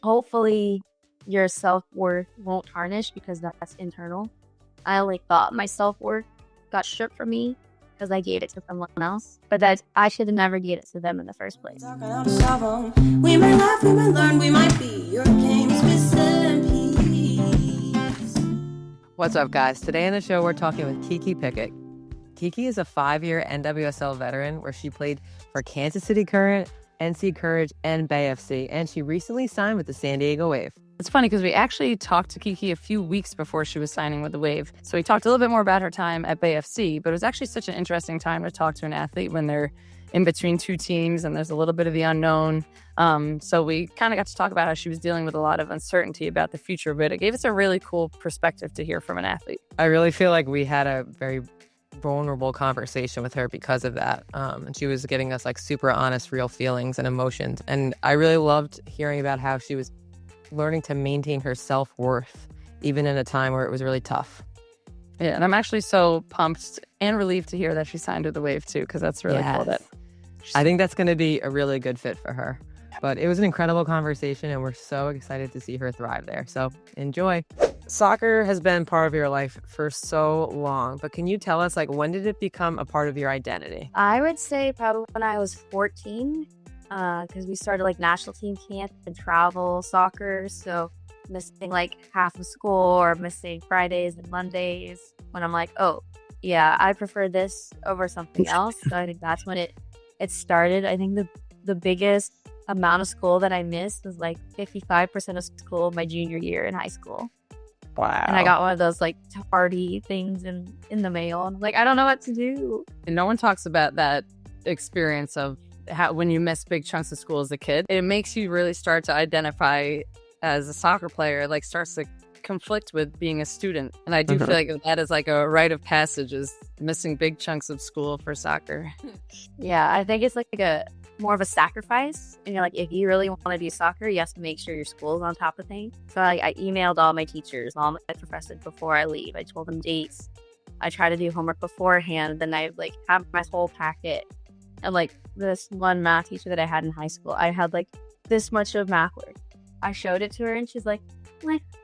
hopefully your self-worth won't tarnish because that's internal. I only thought my self-worth got stripped from me because I gave it to someone else, but that I should have never gave it to them in the first place. We might laugh, we might learn, we might be your games with peace. What's up, guys? Today on the show, we're talking with Kiki Pickett. Kiki is a 5-year NWSL veteran where she played for Kansas City Current, NC Courage, and Bay FC, and she recently signed with the San Diego Wave. It's funny because we actually talked to Kiki a few weeks before she was signing with the Wave. So we talked a little bit more about her time at Bay FC, but it was actually such an interesting time to talk to an athlete when they're in between two teams and there's a little bit of the unknown. So we kind of got to talk about how she was dealing with a lot of uncertainty about the future, but it gave us a really cool perspective to hear from an athlete. I really feel like we had a very vulnerable conversation with her because of that. And she was giving us like super honest, real feelings and emotions. And I really loved hearing about how she was learning to maintain her self-worth, even in a time where it was really tough. Yeah, and I'm actually so pumped and relieved to hear that she signed with the Wave too, because that's really cool. I think that's going to be a really good fit for her. But it was an incredible conversation, and we're so excited to see her thrive there. So enjoy. Soccer has been part of your life for so long, but can you tell us, like, when did it become a part of your identity? I would say probably when I was 14, because we started like national team camp and travel soccer. So missing like half of school or missing Fridays and Mondays when I'm like, oh, yeah, I prefer this over something else. So I think that's when it started. I think the biggest amount of school that I missed was like 55% of school my junior year in high school. Wow. And I got one of those like tardy things in the mail. And I'm like, I don't know what to do. And no one talks about that experience of how when you miss big chunks of school as a kid, it makes you really start to identify as a soccer player, like starts to conflict with being a student. And I do feel like that is like a rite of passage, is missing big chunks of school for soccer. Yeah, I think it's like a more of a sacrifice. And you're like, if you really want to do soccer, you have to make sure your school's on top of things. So I emailed all my teachers, all my professors before I leave. I told them dates. I try to do homework beforehand. Then I like have my whole packet. And like this one math teacher that I had in high school, I had like this much of math work. I showed it to her and she's like,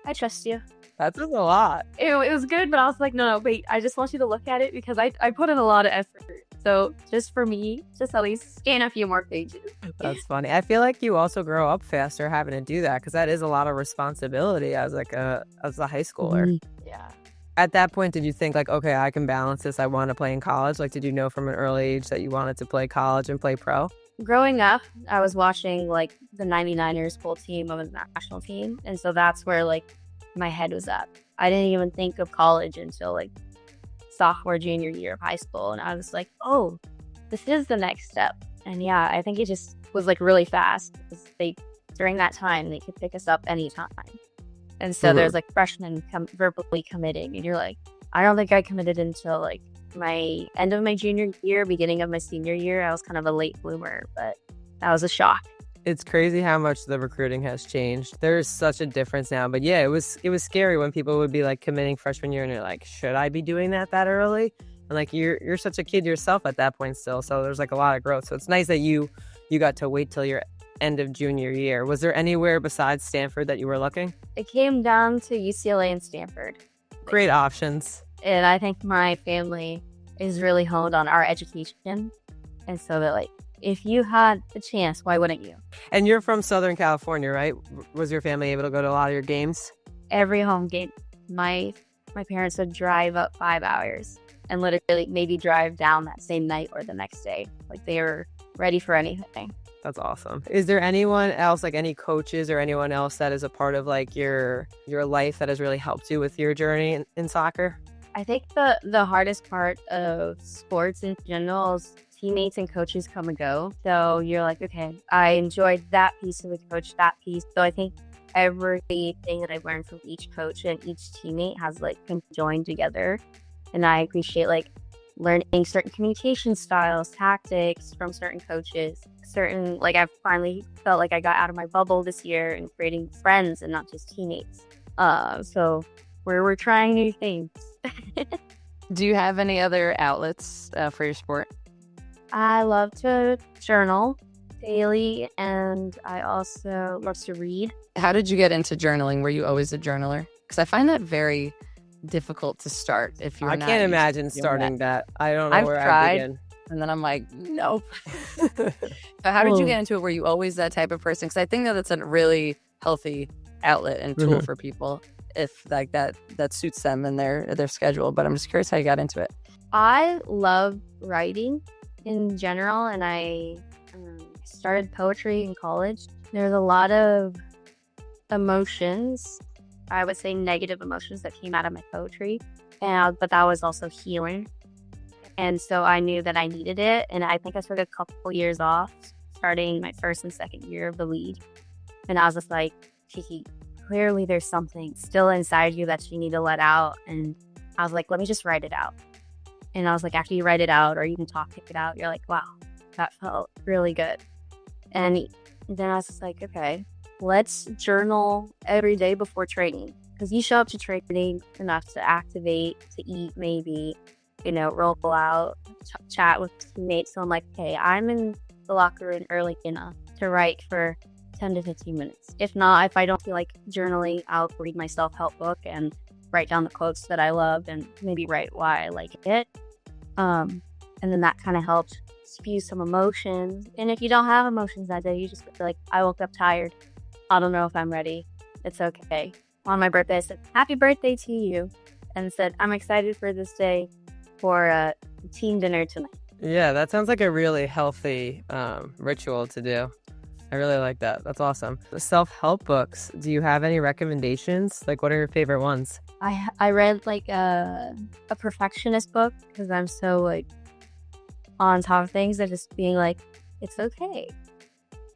I trust you. That's a lot. It was good, but I was like, no, wait, I just want you to look at it because I put in a lot of effort. So just for me, just at least scan a few more pages. That's funny. I feel like you also grow up faster having to do that, because that is a lot of responsibility as like as a high schooler. Yeah. At that point, did you think like, okay, I can balance this, I want to play in college? Like, did you know from an early age that you wanted to play college and play pro? Growing up, I was watching like the 99ers full team of a national team. And so that's where like my head was at. I didn't even think of college until like sophomore, junior year of high school. And I was like, oh, this is the next step. And yeah, I think it just was like really fast. During that time, they could pick us up anytime. And so there's like freshmen verbally committing. And you're like, I don't think I committed until like my end of my junior year, beginning of my senior year. I was kind of a late bloomer, but that was a shock. It's crazy how much the recruiting has changed. There is such a difference now. But yeah, it was scary when people would be like committing freshman year and you're like, should I be doing that early? And like you're such a kid yourself at that point still. So there's like a lot of growth. So it's nice that you got to wait till your end of junior year. Was there anywhere besides Stanford that you were looking? It came down to UCLA and Stanford. Great options. And I think my family is really honed on our education. And so that like, if you had a chance, why wouldn't you? And you're from Southern California, right? Was your family able to go to a lot of your games? Every home game. My parents would drive up 5 hours and literally maybe drive down that same night or the next day. Like they were ready for anything. That's awesome. Is there anyone else, like any coaches or anyone else that is a part of like your life that has really helped you with your journey in soccer? I think the hardest part of sports in general is teammates and coaches come and go. So you're like, okay, I enjoyed that piece of the coach, that piece. So I think everything that I've learned from each coach and each teammate has like joined together. And I appreciate like learning certain communication styles, tactics from certain coaches, like I've finally felt like I got out of my bubble this year and creating friends and not just teammates. So we're trying new things. Do you have any other outlets for your sport? I love to journal. daily, and I also love to read. How did you get into journaling? Were you always a journaler? Because I find that very difficult to start if you're I not can't used imagine to doing starting that. I don't know I've where I'd tried. begin. And then I'm like, nope. So how did you get into it? Were you always that type of person? Because I think that it's a really healthy outlet and tool for people if like that suits them and their schedule. But I'm just curious how you got into it. I love writing in general, and I started poetry in college. There's a lot of emotions, I would say negative emotions, that came out of my poetry, but that was also healing. And so I knew that I needed it, and I think I took a couple years off, starting my first and second year of the league. And I was just like, Kiki, clearly there's something still inside you that you need to let out. And I was like, let me just write it out. And I was like, after you write it out or you can talk it out, you're like, wow, that felt really good. And then I was just like, okay, let's journal every day before training. Because you show up to training enough to activate, to eat maybe, roll out, chat with teammates. So I'm like, okay, I'm in the locker room early enough to write for 10 to 15 minutes. If not, if I don't feel like journaling, I'll read my self-help book and write down the quotes that I love and maybe write why I like it. And then that kind of helped spew some emotions. And if you don't have emotions that day, you just feel like, I woke up tired. I don't know if I'm ready. It's okay. On my birthday, I said, happy birthday to you. And said, I'm excited for this day for a team dinner tonight. Yeah, that sounds like a really healthy ritual to do. I really like that. That's awesome. The self-help books, do you have any recommendations? Like, what are your favorite ones? I read like a perfectionist book because I'm so like on top of things and just being like, it's okay.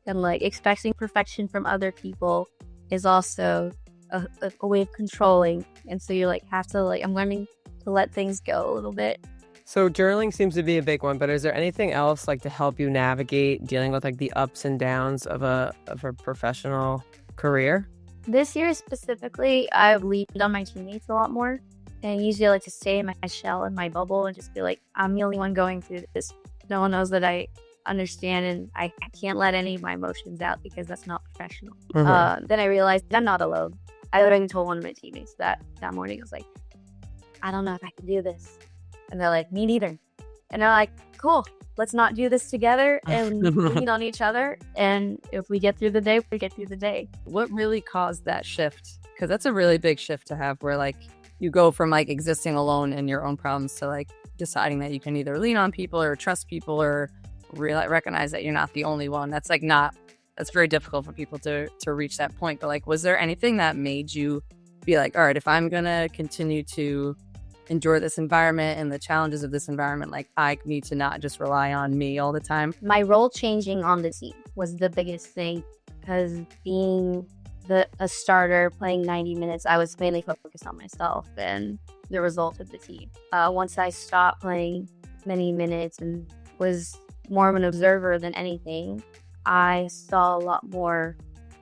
And like expecting perfection from other people is also a way of controlling. And so you like have to like, I'm learning to let things go a little bit. So journaling seems to be a big one, but is there anything else like to help you navigate dealing with like the ups and downs of a professional career? This year specifically, I've leaned on my teammates a lot more. And usually I like to stay in my shell, in my bubble, and just be like, I'm the only one going through this. No one knows that I understand, and I can't let any of my emotions out because that's not professional. Then I realized I'm not alone. I literally told one of my teammates that morning. I was like, I don't know if I can do this. And they're like, me neither. And they're like, cool, let's not do this together and lean on each other. And if we get through the day, we get through the day. What really caused that shift? Because that's a really big shift to have where like you go from like existing alone in your own problems to like deciding that you can either lean on people or trust people or recognize that you're not the only one. That's like that's very difficult for people to reach that point. But like, was there anything that made you be like, all right, if I'm going to continue to endure this environment and the challenges of this environment, like I need to not just rely on me all the time? My role changing on the team was the biggest thing because being a starter playing 90 minutes, I was mainly focused on myself and the result of the team. Once I stopped playing many minutes and was more of an observer than anything, I saw a lot more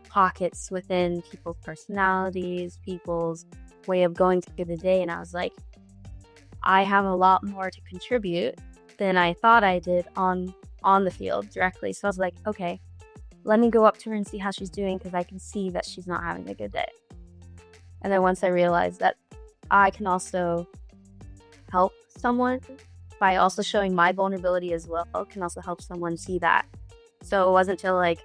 pockets within people's personalities, people's way of going through the day. And I was like, I have a lot more to contribute than I thought I did on the field directly. So I was like, okay, let me go up to her and see how she's doing because I can see that she's not having a good day. And then once I realized that I can also help someone by also showing my vulnerability as well, can also help someone see that. So it wasn't until like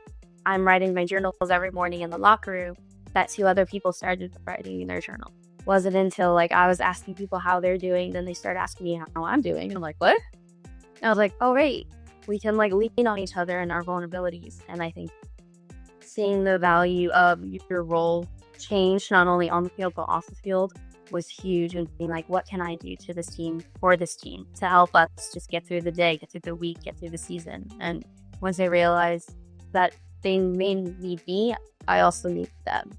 I'm writing my journals every morning in the locker room that two other people started writing in their journal. Wasn't until like I was asking people how they're doing, then they started asking me how I'm doing. And I'm like, what? And I was like, oh, wait, we can like lean on each other and our vulnerabilities. And I think seeing the value of your role change, not only on the field, but off the field, was huge. And being like, what can I do to this team, for this team, to help us just get through the day, get through the week, get through the season. And once I realized that they may need me, I also need them.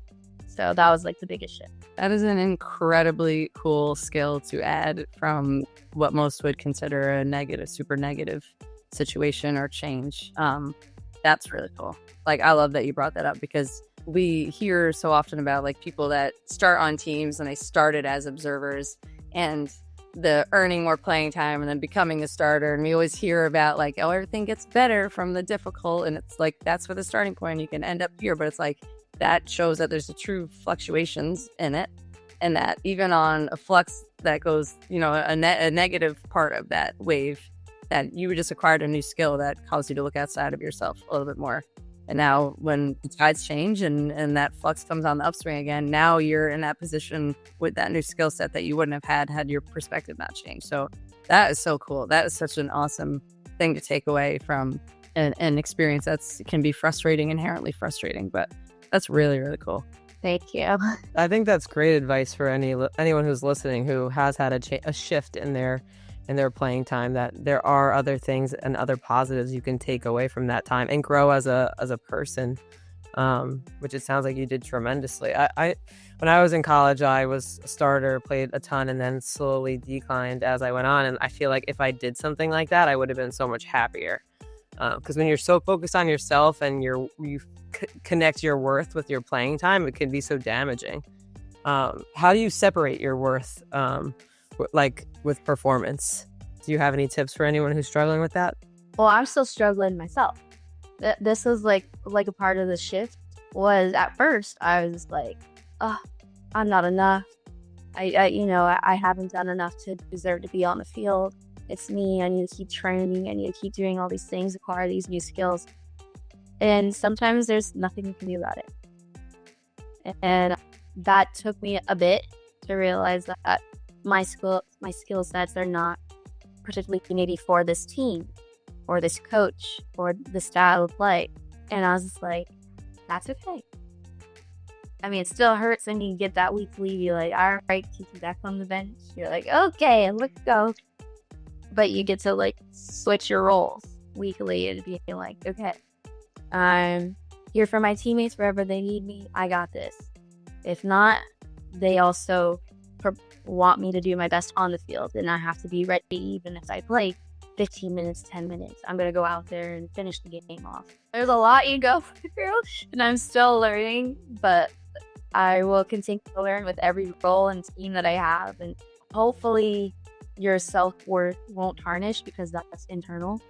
So that was like the biggest shift. That is an incredibly cool skill to add from what most would consider a negative, super negative situation or change. That's really cool. Like, I love that you brought that up because we hear so often about like people that start on teams and they started as observers and the earning more playing time and then becoming a starter. And we always hear about like, oh, everything gets better from the difficult. And it's like, that's for the starting point. You can end up here. But it's like, that shows that there's a true fluctuations in it. And that even on a flux that goes, you know, a negative part of that wave, that you just acquired a new skill that caused you to look outside of yourself a little bit more. And now when the tides change and that flux comes on the upswing again, now you're in that position with that new skill set that you wouldn't have had your perspective not changed. So that is so cool. That is such an awesome thing to take away from an experience that's can be frustrating, inherently frustrating, but that's really, really cool. Thank you. I think that's great advice for anyone who's listening who has had a shift in their playing time, that there are other things and other positives you can take away from that time and grow as a person, which it sounds like you did tremendously. When I was in college, I was a starter, played a ton, and then slowly declined as I went on. And I feel like if I did something like that, I would have been so much happier. Because when you're so focused on yourself and you connect your worth with your playing time, it can be so damaging. How do you separate your worth, like with performance? Do you have any tips for anyone who's struggling with that? Well, I'm still struggling myself. This was like a part of the shift. Was at first I was like, oh, I'm not enough. I haven't done enough to deserve to be on the field. It's me. I need to keep training. I need to keep doing all these things, acquire these new skills. And sometimes there's nothing you can do about it. And that took me a bit to realize that my skill sets are not particularly maybe for this team or this coach or the style of play. And I was just like, that's okay. I mean, it still hurts when you get that week leave. You're like, all right, Kiki back on the bench. You're like, okay, let's go. But you get to like switch your roles weekly and be like, okay, I'm here for my teammates wherever they need me. I got this. If not, they also want me to do my best on the field, and I have to be ready even if I play 15 minutes, 10 minutes. I'm going to go out there and finish the game off. There's a lot you go through, and I'm still learning, but I will continue to learn with every role and team that I have, and hopefully your self-worth won't tarnish because that's internal.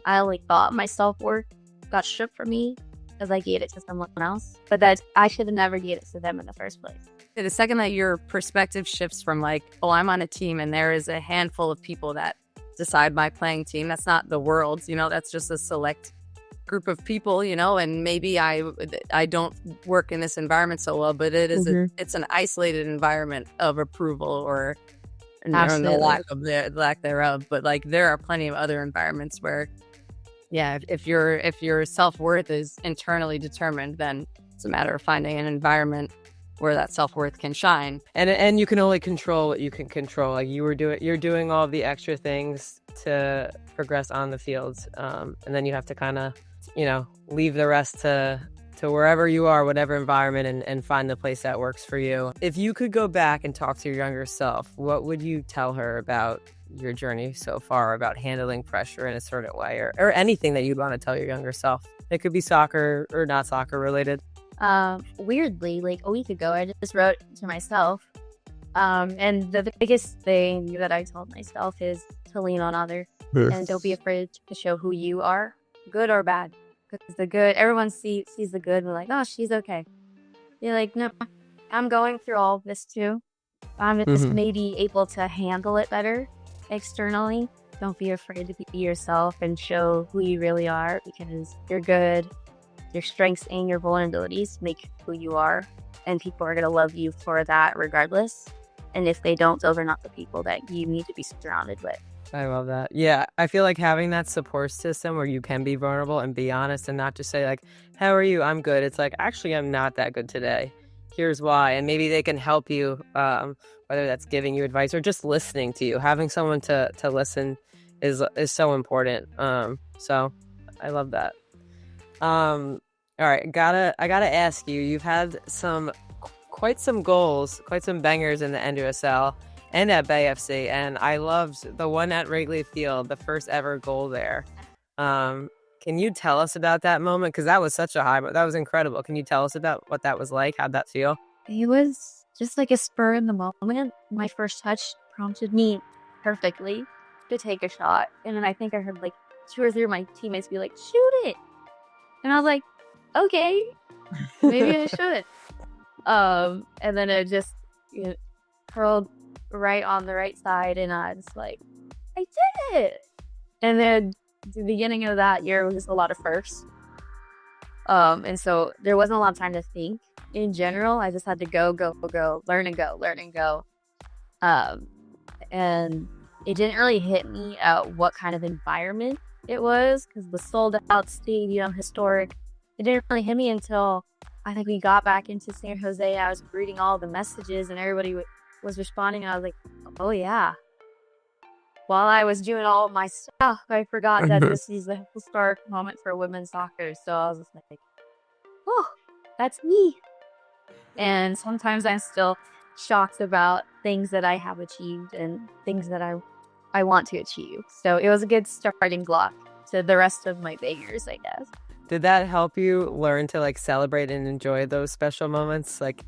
I only thought my self-worth got stripped from me because I gave it to someone else, but that I should have never gave it to them in the first place. The second that your perspective shifts from like, oh, I'm on a team and there is a handful of people that decide my playing team, that's not the world, that's just a select group of people, and maybe I don't work in this environment so well, but it is it's an isolated environment of approval or the lack thereof. But like there are plenty of other environments where, yeah, if your self-worth is internally determined, then it's a matter of finding an environment where that self-worth can shine. And you can only control what you can control. Like you're doing all of the extra things to progress on the field, and then you have to kind of leave the rest to wherever you are, whatever environment, and find the place that works for you. If you could go back and talk to your younger self, what would you tell her about your journey so far, about handling pressure in a certain way, or anything that you'd want to tell your younger self? It could be soccer or not soccer related. Weirdly, like a week ago, I just wrote to myself. And the biggest thing that I told myself is to lean on others and don't be afraid to show who you are, good or bad. Because the good, everyone sees the good. We're like, oh, she's okay. You're like, no, I'm going through all of this too. I'm just maybe able to handle it better externally. Don't be afraid to be yourself and show who you really are, because you're good. Your strengths and your vulnerabilities make who you are, and people are going to love you for that regardless. And if they don't, those are not the people that you need to be surrounded with. I love that. Yeah, I feel like having that support system where you can be vulnerable and be honest and not just say like, how are you? I'm good. It's like, actually, I'm not that good today. Here's why. And maybe they can help you, whether that's giving you advice or just listening to you. Having someone to listen is so important. So I love that. All right, I gotta ask you, you've had quite some goals, quite some bangers in the NWSL and at Bay FC, and I loved the one at Wrigley Field, the first ever goal there. Can you tell us about that moment? Because that was such a high, that was incredible. Can you tell us about what that was like? How'd that feel? It was just like a spur in the moment. My first touch prompted me perfectly to take a shot. And then I think I heard like 2 or 3 of my teammates be like, shoot it. And I was like, okay, maybe I should. And then it just curled right on the right side, and I was like, I did it. And then the beginning of that year was just a lot of firsts. And so there wasn't a lot of time to think in general. I just had to go, learn and go. And it didn't really hit me what kind of environment it was, because the sold out stadium, historic. It didn't really hit me until I think we got back into San Jose. I was reading all the messages and everybody was responding. I was like, oh yeah. While I was doing all of my stuff, I forgot that this is the historic moment for women's soccer. So I was just like, oh, that's me. And sometimes I'm still shocked about things that I have achieved and things that I want to achieve. So it was a good starting block to the rest of my bangers, I guess. Did that help you learn to like celebrate and enjoy those special moments, like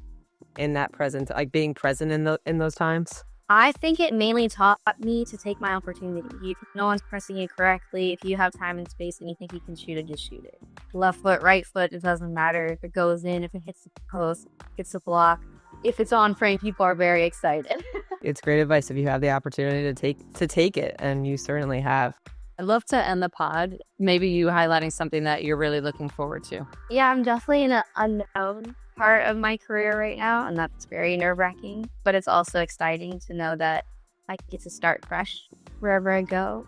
in that present, like being present in those times? I think it mainly taught me to take my opportunity. If no one's pressing it correctly, if you have time and space and you think you can shoot it, just shoot it. Left foot, right foot, it doesn't matter. If it goes in, if it hits the post, hits the block. If it's on frame, people are very excited. It's great advice if you have the opportunity to take it, and you certainly have. I'd love to end the pod. Maybe you highlighting something that you're really looking forward to. Yeah, I'm definitely in an unknown part of my career right now, and that's very nerve-wracking, but it's also exciting to know that I get to start fresh wherever I go.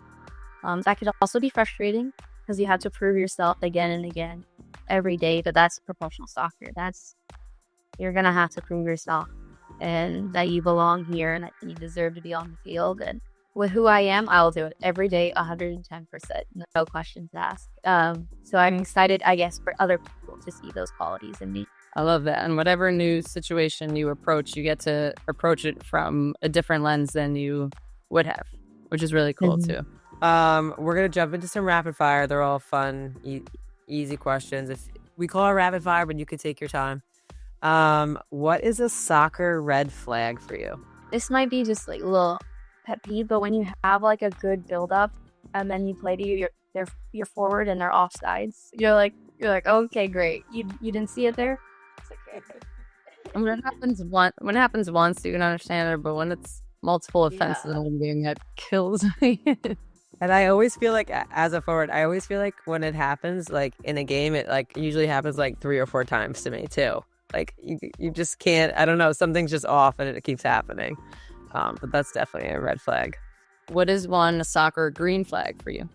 That could also be frustrating because you have to prove yourself again and again every day, but that's professional soccer. You're gonna have to prove yourself and that you belong here and that you deserve to be on the field. And with who I am, I will do it every day, 110%, no questions asked. So I'm excited, I guess, for other people to see those qualities in me. I love that. And whatever new situation you approach, you get to approach it from a different lens than you would have, which is really cool too. We're going to jump into some rapid fire. They're all fun, easy questions. If we call it rapid fire, but you could take your time. What is a soccer red flag for you? This might be just like a little pet peeve, but when you have like a good build up and then you play to your forward and they're offsides, you're like, okay, great. You didn't see it there? It's okay. And when it happens once, you can understand it, but when it's multiple offenses in one game, that kills me. And I always feel like, as a forward, when it happens, like in a game, it like usually happens like 3 or 4 times to me too. Like you just can't, I don't know, something's just off and it keeps happening. But that's definitely a red flag. What is one soccer green flag for you?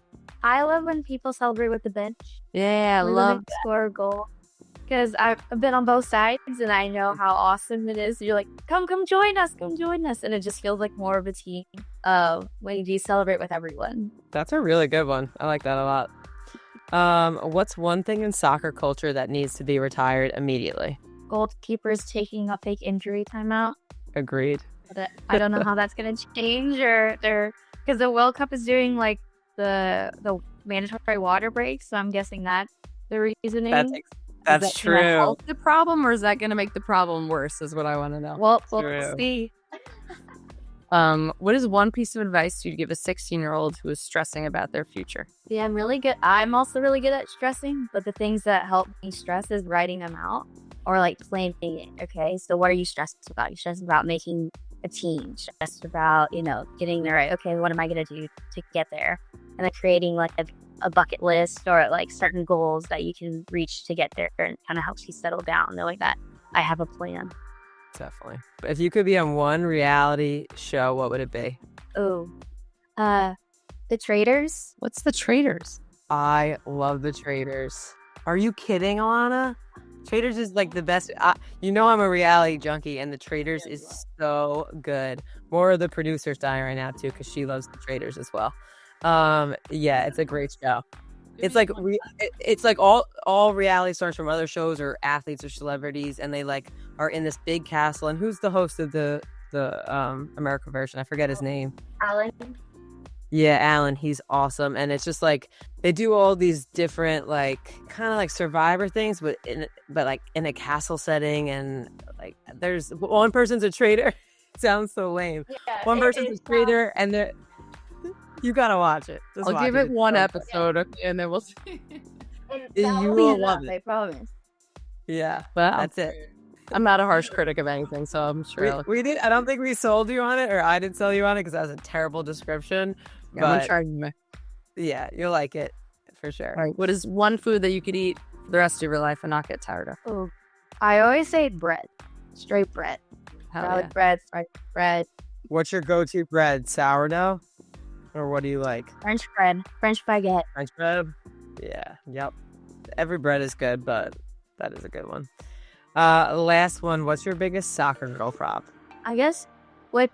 I love when people celebrate with the bench. Yeah, I love that. Score a goal. Because I've been on both sides and I know how awesome it is. You're like, come join us. And it just feels like more of a team when you do celebrate with everyone. That's a really good one. I like that a lot. What's one thing in soccer culture that needs to be retired immediately? Goalkeepers taking a fake injury timeout. Agreed. But I don't know how that's going to change because the World Cup is doing like the mandatory water breaks. So I'm guessing that's the reasoning. That's is that true. Gonna help the problem, or is that going to make the problem worse? Is what I want to know. Well, we'll see. What is one piece of advice you'd give a 16-year-old who is stressing about their future? Yeah, I'm really good. I'm also really good at stressing, but the things that help me stress is writing them out or like planning it. Okay, so what are you stressed about? You're stressed about making a team, stressed about, getting there right. Okay, what am I going to do to get there? And then creating like a bucket list or like certain goals that you can reach to get there, and kind of helps you settle down knowing that I have a plan. Definitely. If you could be on one reality show, what would it be? Oh, The Traitors. What's The Traitors? I love The Traitors. Are you kidding, Alana? Traitors is like the best. I'm a reality junkie, and The Traitors is so good. More of the producers dying right now too, because she loves The Traitors as well. It's a great show. It's like it's like all reality stars from other shows or athletes or celebrities, and they like are in this big castle. And who's the host of the American version? I forget his name. Alan. Yeah, Alan. He's awesome, and it's just like they do all these different like kind of like Survivor things, but like in a castle setting, and like there's one person's a traitor. Sounds so lame. Yeah, one person's a traitor, and You gotta watch it. Just I'll watch give it It's one so episode, okay, and then we'll see. And You that'll will be love enough, it. I promise. Yeah, Well, that's it. I'm not a harsh critic of anything, so I'm sure We did. I don't think we sold you on it, or I didn't sell you on it because that was a terrible description. I'm gonna But try to. yeah, you'll like it for sure. All right, what is one food that you could eat for the rest of your life and not get tired of? Oh, I always say bread. Straight bread. Hell Garlic yeah. bread, fried bread, What's your go-to bread? Sourdough, or what do you like? French bread, French baguette. French bread. Yeah. Yep. Every bread is good, but that is a good one. Last one. What's your biggest soccer girl prop? I guess with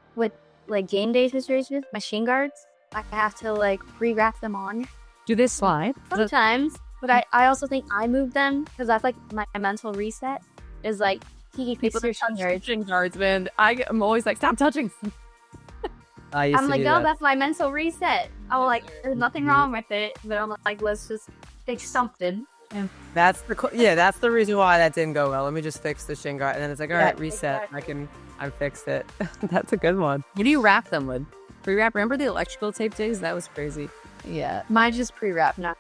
like game day situations, machine guards, I have to like pre-wrap them on Do they slide? sometimes. But I also think I move them because that's like my mental reset is like Kiki People fix your that touch shin guards. shin guards, man. I'm always like, stop touching. I used I'm to like, do no, that. that's my mental reset. I'm like, there's nothing wrong with it, but I'm like, let's just fix something. That's the reason why that didn't go well. Let me just fix the shin guard, and then it's like, all Yeah, right, reset. exactly. I fixed it. That's a good one. What do you wrap them with? Pre-wrap? Remember the electrical tape days? That was crazy. Yeah, mine's just pre-wrap now.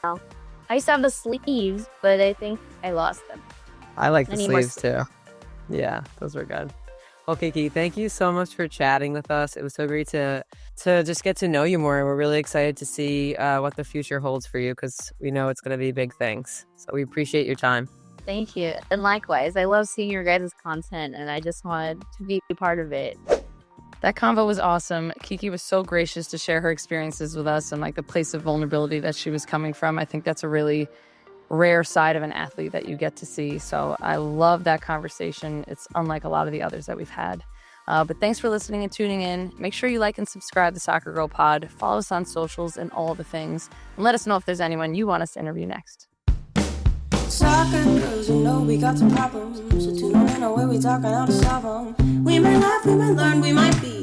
I used to have the sleeves, but I think I lost them. I like I the need more sleeves too. Yeah, those were good. Well, Kiki, thank you so much for chatting with us. It was so great to just get to know you more. And we're really excited to see what the future holds for you because we know it's going to be big things. So we appreciate your time. Thank you. And likewise, I love seeing your guys' content, and I just wanted to be a part of it. That convo was awesome. Kiki was so gracious to share her experiences with us and like the place of vulnerability that she was coming from. I think that's a really rare side of an athlete that you get to see. So I love that conversation. It's unlike a lot of the others that we've had. But thanks for listening and tuning in. Make sure you like and subscribe to Soccer Girl Pod. Follow us on socials and all the things. And let us know if there's anyone you want us to interview next. Soccer girls, you know we got some problems. So tune in, know where we talking how to solve them. We might laugh, we might learn, we might be